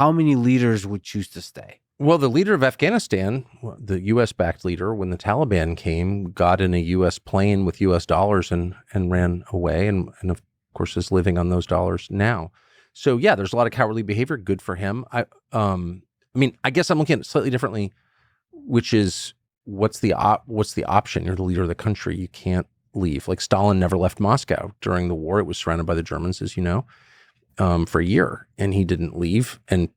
how many leaders would choose to stay? Well, the leader of Afghanistan, the U.S.-backed leader, when the Taliban came, got in a U.S. plane with U.S. dollars and ran away, and of course is living on those dollars now. So yeah, there's a lot of cowardly behavior. Good for him. I mean, I guess I'm looking at it slightly differently, which is what's the option? You're the leader of the country. You can't leave. Like Stalin never left Moscow during the war. It was surrounded by the Germans, as you know, for a year, and he didn't leave. And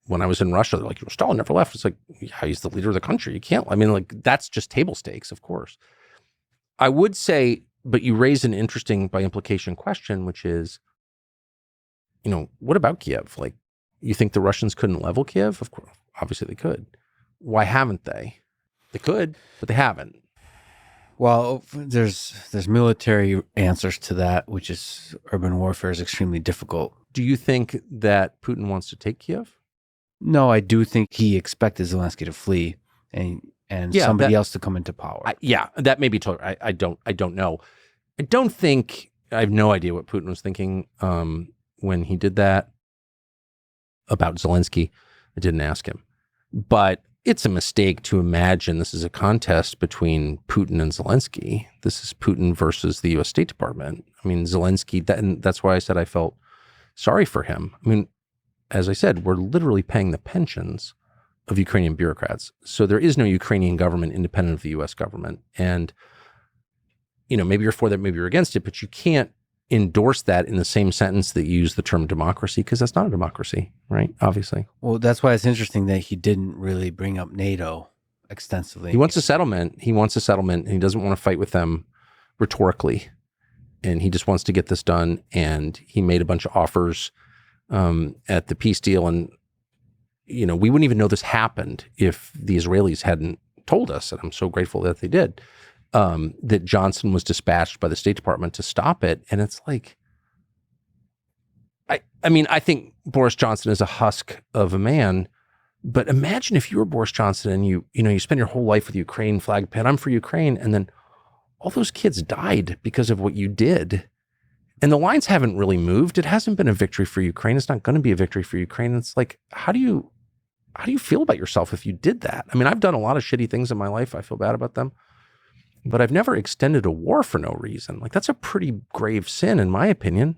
when I was in Russia, they're like, Stalin never left. It's like, yeah, he's the leader of the country. You can't. I mean, like, that's just table stakes, of course. I would say, but you raise an interesting, by implication, question, which is, what about Kiev? Like, you think the Russians couldn't level Kiev? Of course, obviously they could. Why haven't they? They could, but they haven't. Well, there's military answers to that, which is urban warfare is extremely difficult. Do you think that Putin wants to take Kiev? No, I do think he expected Zelensky to flee and somebody else to come into power. That may be total. I don't know. I have no idea what Putin was thinking when he did that about Zelensky. I didn't ask him, but it's a mistake to imagine this is a contest between Putin and Zelensky. This is Putin versus the U.S. State Department. I mean, Zelensky, and that's why I said I felt sorry for him. I mean, as I said, we're literally paying the pensions of Ukrainian bureaucrats. So there is no Ukrainian government independent of the U.S. government. And, maybe you're for that, maybe you're against it, but you can't endorse that in the same sentence that you use the term democracy, because that's not a democracy, right? Obviously. Well, that's why it's interesting that he didn't really bring up NATO extensively. He wants a settlement. And he doesn't want to fight with them rhetorically. And he just wants to get this done. And he made a bunch of offers at the peace deal. And, we wouldn't even know this happened if the Israelis hadn't told us. And I'm so grateful that they did. That Johnson was dispatched by the State Department to stop it. And it's like, I mean, I think Boris Johnson is a husk of a man, but imagine if you were Boris Johnson and you spend your whole life with Ukraine flag pin, I'm for Ukraine. And then all those kids died because of what you did. And the lines haven't really moved. It hasn't been a victory for Ukraine. It's not going to be a victory for Ukraine. It's like, how do you feel about yourself if you did that? I mean, I've done a lot of shitty things in my life. I feel bad about them. But I've never extended a war for no reason. Like, that's a pretty grave sin, in my opinion.